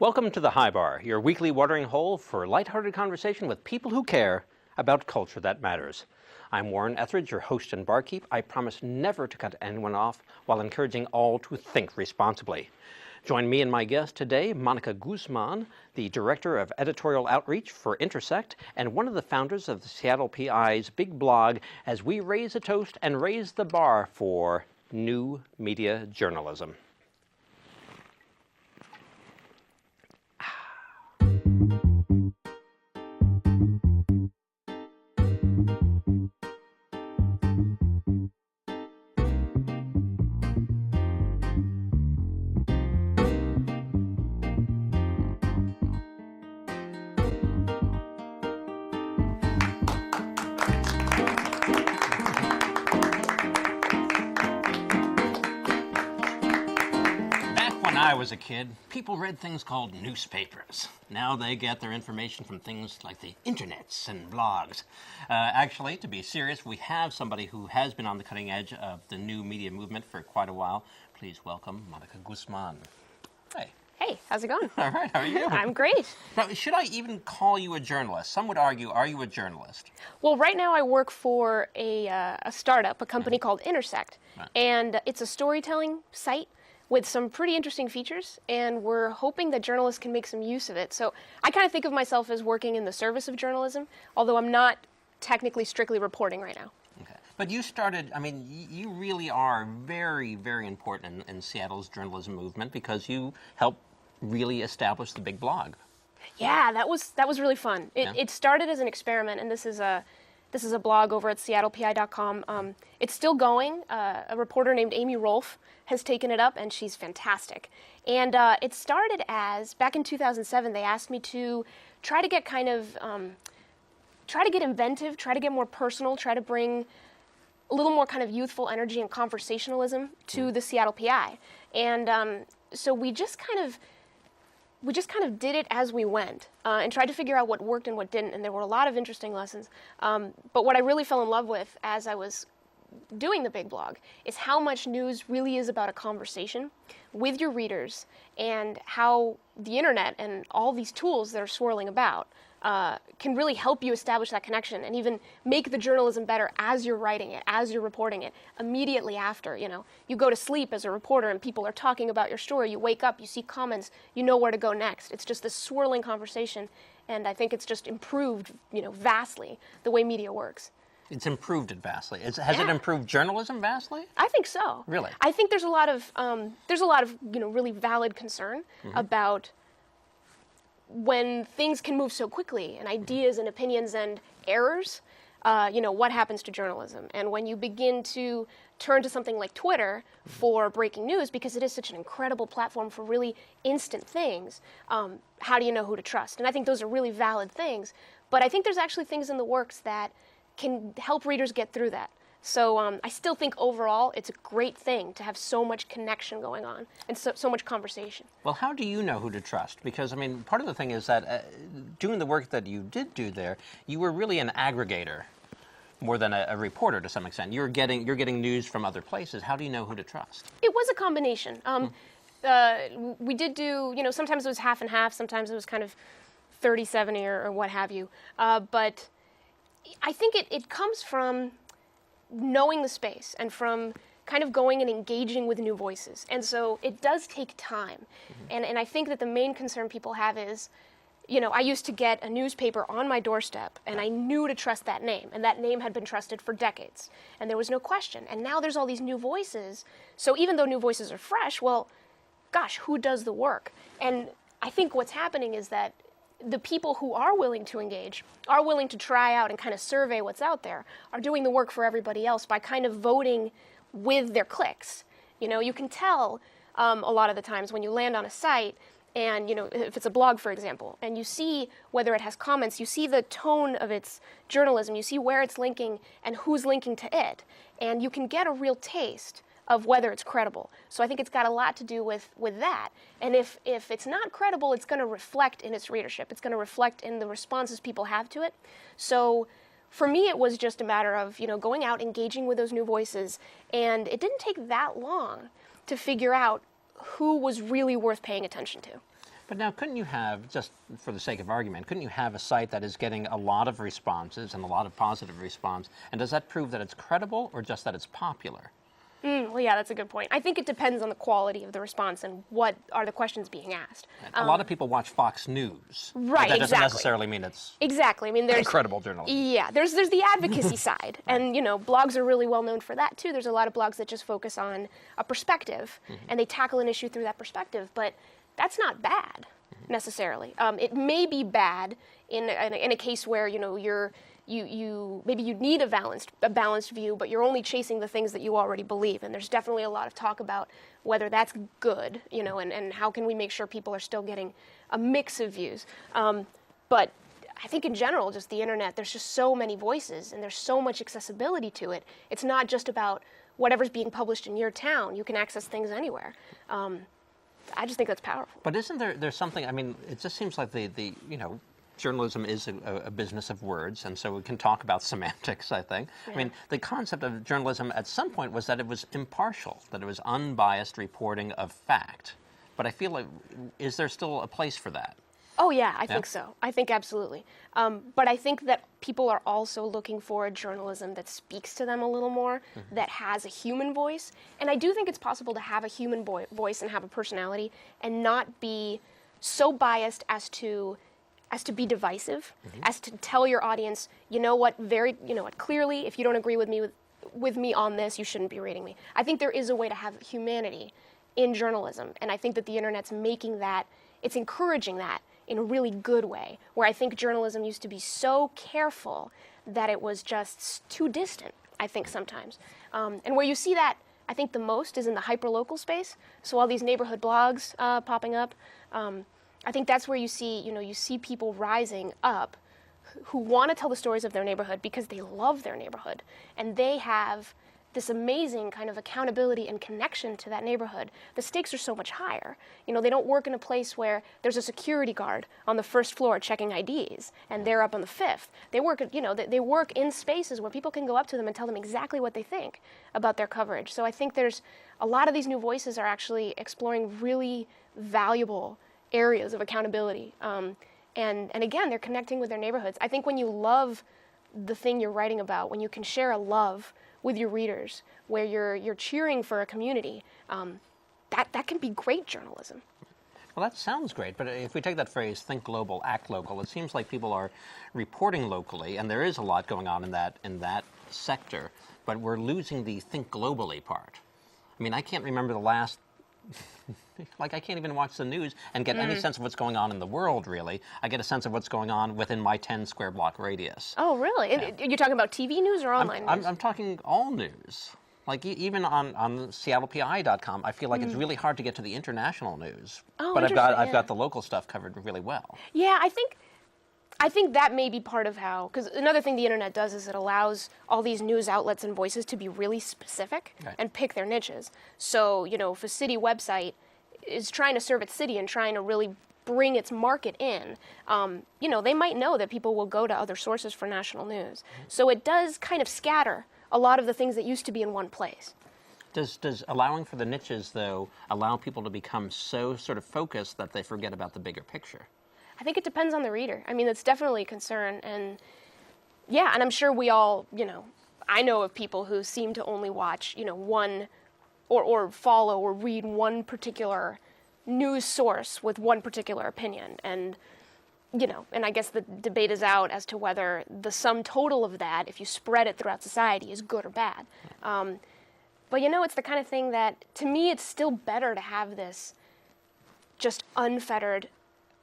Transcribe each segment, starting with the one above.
Welcome to the High Bar, your weekly watering hole for lighthearted conversation with people who care about culture that matters. I'm Warren Etheridge, your host and barkeep. I promise never to cut anyone off while encouraging all to think responsibly. Join me and my guest today, Monica Guzman, the Director of Editorial Outreach for Intersect and one of the founders of the Seattle PI's big blog, as we raise a toast and raise the bar for new media journalism. I was a kid, people read things called newspapers. Now they get their information from things like the internets and blogs. Actually, to be serious, we have somebody who has been on the cutting edge of the new media movement for quite a while. Please welcome Monica Guzman. Hey. Hey, how's it going? All right, how are you? I'm great. Now, should I even call you a journalist? Some would argue, are you a journalist? Well, right now I work for a startup, a company called Intersect. Right. And it's a storytelling site with some pretty interesting features, and we're hoping that journalists can make some use of it. So I kind of think of myself as working in the service of journalism, although I'm not technically strictly reporting right now. Okay. But you started, I mean, you really are very, very important in Seattle's journalism movement because you helped really establish the big blog. Yeah, that was really fun. It started as an experiment, and this is a blog over at seattlepi.com. It's still going. A reporter named Amy Rolfe has taken it up, and she's fantastic. And it started as, back in 2007, they asked me to try to get inventive, try to get more personal, try to bring a little more kind of youthful energy and conversationalism to the Seattle PI. And so we just kind of did it as we went and tried to figure out what worked and what didn't, and there were a lot of interesting lessons. But what I really fell in love with as I was doing the big blog is how much news really is about a conversation with your readers, and how the internet and all these tools that are swirling about can really help you establish that connection and even make the journalism better as you're writing it, as you're reporting it, immediately after. You know, you go to sleep as a reporter and people are talking about your story. You wake up, you see comments, you know where to go next. It's just this swirling conversation, and I think it's just improved, vastly the way media works. It's improved it vastly. Has it improved journalism vastly? I think so. Really? I think there's a lot of really valid concern about when things can move so quickly, and ideas and opinions and errors, what happens to journalism? And when you begin to turn to something like Twitter for breaking news, because it is such an incredible platform for really instant things, how do you know who to trust? And I think those are really valid things, but I think there's actually things in the works that can help readers get through that. So I still think overall it's a great thing to have so much connection going on and so much conversation. Well, how do you know who to trust? Because, I mean, part of the thing is that doing the work that you did do there, you were really an aggregator more than a reporter to some extent. You're getting news from other places. How do you know who to trust? It was a combination. We did do, sometimes it was half and half, sometimes it was kind of 30-70 or what have you. But I think it comes from knowing the space and from kind of going and engaging with new voices. And so it does take time. And I think that the main concern people have is, I used to get a newspaper on my doorstep, and I knew to trust that name, and that name had been trusted for decades, and there was no question. And now there's all these new voices, so even though new voices are fresh, well, gosh, who does the work? And I think what's happening is that the people who are willing to engage, are willing to try out and kind of survey what's out there, are doing the work for everybody else by kind of voting with their clicks. You can tell a lot of the times when you land on a site and, if it's a blog, for example, and you see whether it has comments, you see the tone of its journalism, you see where it's linking and who's linking to it, and you can get a real taste of whether it's credible. So I think it's got a lot to do with that. And if it's not credible, it's going to reflect in its readership. It's going to reflect in the responses people have to it. So for me, it was just a matter of, going out, engaging with those new voices. And it didn't take that long to figure out who was really worth paying attention to. But now, couldn't you have, just for the sake of argument, couldn't you have a site that is getting a lot of responses and a lot of positive response, and does that prove that it's credible or just that it's popular? Well, yeah, that's a good point. I think it depends on the quality of the response and what are the questions being asked. A lot of people watch Fox News. Right, but that doesn't exactly. necessarily mean it's Exactly. I mean, there's credible journalism. Yeah, there's the advocacy side, and blogs are really well known for that too. There's a lot of blogs that just focus on a perspective, and they tackle an issue through that perspective. But that's not bad necessarily. It may be bad in a case where you maybe you need a balanced view, but you're only chasing the things that you already believe. And there's definitely a lot of talk about whether that's good, and how can we make sure people are still getting a mix of views. But I think in general, just the internet, there's just so many voices and there's so much accessibility to it. It's not just about whatever's being published in your town. You can access things anywhere. I just think that's powerful. But isn't there's something, I mean, it just seems like the journalism is a business of words, and so we can talk about semantics, I think. Yeah. I mean, the concept of journalism at some point was that it was impartial, that it was unbiased reporting of fact. But I feel like, is there still a place for that? Oh, yeah, I think so. I think absolutely. But I think that people are also looking for a journalism that speaks to them a little more, that has a human voice. And I do think it's possible to have a human voice and have a personality and not be so biased as to be divisive, as to tell your audience, clearly, if you don't agree with me on this, you shouldn't be reading me. I think there is a way to have humanity in journalism, and I think that the internet's making that, it's encouraging that in a really good way, where I think journalism used to be so careful that it was just too distant, I think sometimes. And where you see that, I think the most is in the hyperlocal space. So all these neighborhood blogs popping up, I think that's where you see people rising up who want to tell the stories of their neighborhood because they love their neighborhood. And they have this amazing kind of accountability and connection to that neighborhood. The stakes are so much higher. They don't work in a place where there's a security guard on the first floor checking IDs and they're up on the fifth. They work, they work in spaces where people can go up to them and tell them exactly what they think about their coverage. So I think there's a lot of these new voices are actually exploring really valuable areas of accountability. And again, they're connecting with their neighborhoods. I think when you love the thing you're writing about, when you can share a love with your readers, where you're cheering for a community, that can be great journalism. Well, that sounds great, but if we take that phrase, think global, act local, it seems like people are reporting locally, and there is a lot going on in that sector, but we're losing the think globally part. I mean, I can't remember the last I can't even watch the news and get any sense of what's going on in the world, really. I get a sense of what's going on within my 10 square block radius. Oh, really? Yeah. You're talking about TV news or online news? I'm talking all news. Like even on SeattlePI.com, I feel like it's really hard to get to the international news. Oh, but I've got the local stuff covered really well. Yeah, I think that may be part of how, because another thing the internet does is it allows all these news outlets and voices to be really specific and pick their niches. So, if a city website is trying to serve its city and trying to really bring its market in, they might know that people will go to other sources for national news. So it does kind of scatter a lot of the things that used to be in one place. Does allowing for the niches, though, allow people to become so sort of focused that they forget about the bigger picture? I think it depends on the reader. I mean, it's definitely a concern. And yeah, and I'm sure we all, I know of people who seem to only watch, one or follow or read one particular news source with one particular opinion. And, and I guess the debate is out as to whether the sum total of that, if you spread it throughout society, is good or bad. But, it's the kind of thing that, to me, it's still better to have this just unfettered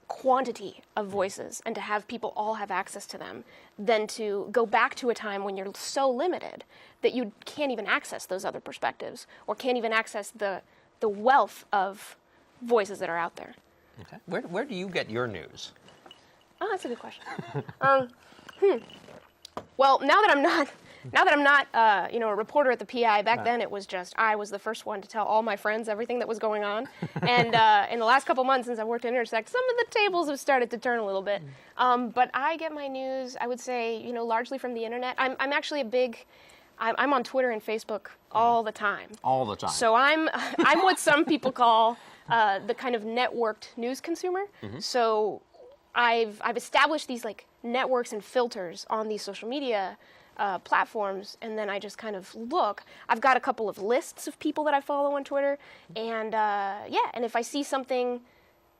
quantity of voices and to have people all have access to them than to go back to a time when you're so limited that you can't even access those other perspectives or can't even access the wealth of voices that are out there. Okay. Where do you get your news? Oh, that's a good question. Well, now that I'm not, a reporter at the PI, back then it was just, I was the first one to tell all my friends everything that was going on. And in the last couple months since I've worked at Intersect, some of the tables have started to turn a little bit. But I get my news, I would say, largely from the internet. I'm actually I'm on Twitter and Facebook all the time. All the time. So I'm what some people call the kind of networked news consumer. So I've established these like networks and filters on these social media platforms, and then I just kind of look. I've got a couple of lists of people that I follow on Twitter, and and if I see something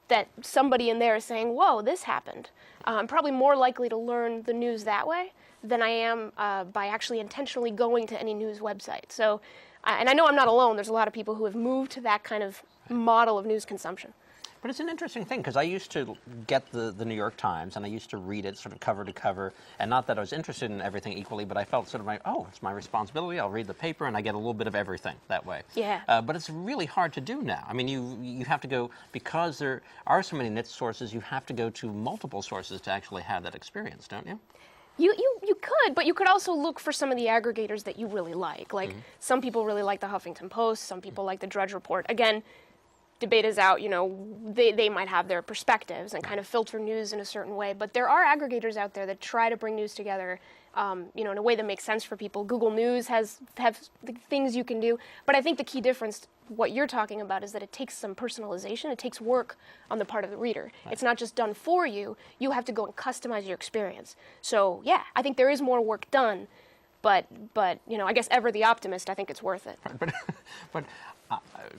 that somebody in there is saying, whoa, this happened, I'm probably more likely to learn the news that way than I am by actually intentionally going to any news website. So, and I know I'm not alone. There's a lot of people who have moved to that kind of model of news consumption. But it's an interesting thing, because I used to get the New York Times, and I used to read it sort of cover to cover, and not that I was interested in everything equally, but I felt sort of like, oh, it's my responsibility, I'll read the paper, and I get a little bit of everything that way. Yeah. But it's really hard to do now. I mean, you have to go, because there are so many niche sources, you have to go to multiple sources to actually have that experience, don't you? You could, but you could also look for some of the aggregators that you really like. Like, some people really like the Huffington Post, some people like the Drudge Report. Again, debate is out, they might have their perspectives and kind of filter news in a certain way, but there are aggregators out there that try to bring news together, in a way that makes sense for people. Google News have things you can do, but I think the key difference, what you're talking about, is that it takes some personalization, it takes work on the part of the reader. Right. It's not just done for you, you have to go and customize your experience. So yeah, I think there is more work done, but I guess ever the optimist, I think it's worth it. But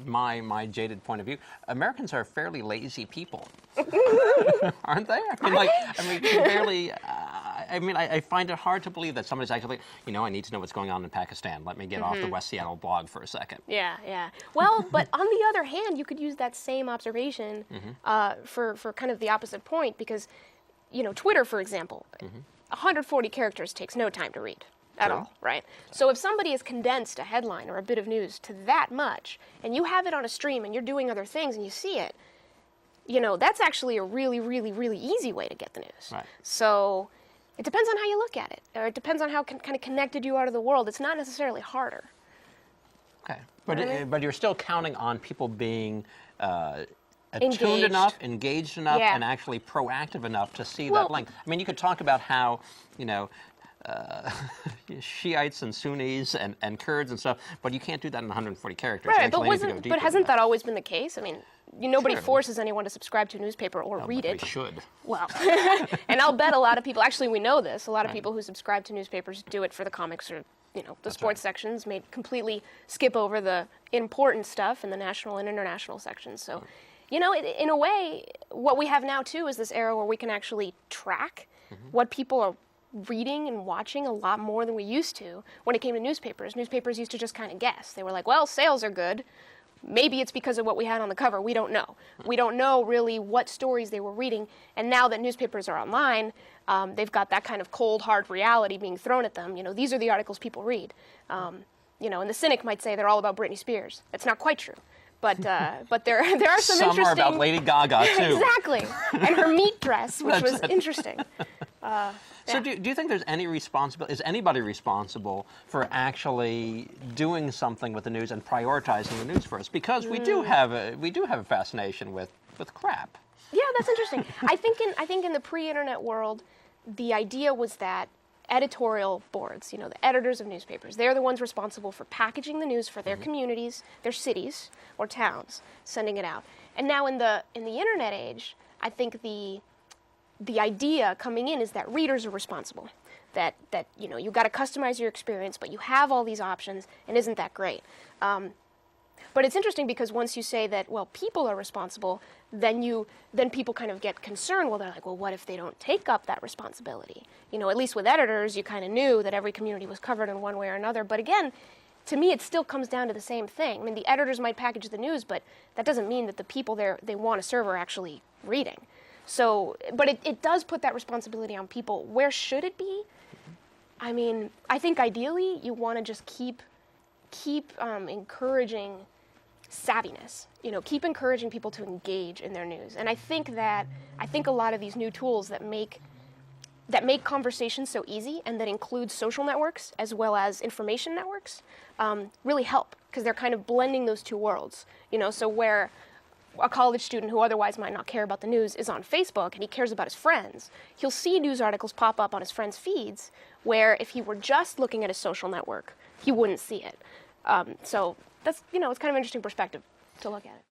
my jaded point of view, Americans are fairly lazy people, aren't they? I find it hard to believe that somebody's actually, I need to know what's going on in Pakistan. Let me get off the West Seattle blog for a second. Yeah. Well, but on the other hand, you could use that same observation for kind of the opposite point, because, Twitter, for example, 140 characters takes no time to read. At all, right? So if somebody has condensed a headline or a bit of news to that much, and you have it on a stream and you're doing other things and you see it, that's actually a really, really, really easy way to get the news. Right. So it depends on how you look at it, or it depends on how kind of connected you are to the world. It's not necessarily harder. Okay, but you're still counting on people being attuned Engaged. enough, engaged enough, Yeah. and actually proactive enough to see that link. I mean, you could talk about how, Shiites and Sunnis and Kurds and stuff, but you can't do that in 140 characters. Right, but hasn't that always been the case? I mean, nobody forces anyone to subscribe to a newspaper or read it. They should. Well, and I'll bet a lot of people, actually we know this, a lot of people who subscribe to newspapers do it for the comics or, the sports sections, may completely skip over the important stuff in the national and international sections. So, in a way, what we have now too is this era where we can actually track what people are reading and watching a lot more than we used to when it came to newspapers. Newspapers used to just kind of guess. They were like, well, sales are good. Maybe it's because of what we had on the cover. We don't know. We don't know really what stories they were reading. And now that newspapers are online, they've got that kind of cold, hard reality being thrown at them. These are the articles people read. And the cynic might say they're all about Britney Spears. That's not quite true. But there are some interesting... Some are about Lady Gaga, too. Exactly. And her meat dress, which was interesting. So do you think there's any responsibility, is anybody responsible for actually doing something with the news and prioritizing the news for us? Because we do have a fascination with crap. Yeah, that's interesting. I think in the pre-internet world, the idea was that editorial boards, the editors of newspapers, they're the ones responsible for packaging the news for their communities, their cities or towns, sending it out. And now in the internet age, I think the idea coming in is that readers are responsible. That you got to customize your experience, but you have all these options, and isn't that great? But it's interesting because once you say that, well, people are responsible, then people kind of get concerned. Well, they're like, well, what if they don't take up that responsibility? At least with editors, you kind of knew that every community was covered in one way or another. But again, to me, it still comes down to the same thing. I mean, the editors might package the news, but that doesn't mean that the people they want to serve are actually reading. So, but it does put that responsibility on people. Where should it be? I mean, I think ideally you want to just keep encouraging savviness. Keep encouraging people to engage in their news. And I think a lot of these new tools that make conversations so easy and that include social networks as well as information networks really help, because they're kind of blending those two worlds. So where a college student who otherwise might not care about the news is on Facebook and he cares about his friends, he'll see news articles pop up on his friends' feeds where if he were just looking at a social network, he wouldn't see it. So that's, it's kind of an interesting perspective to look at it.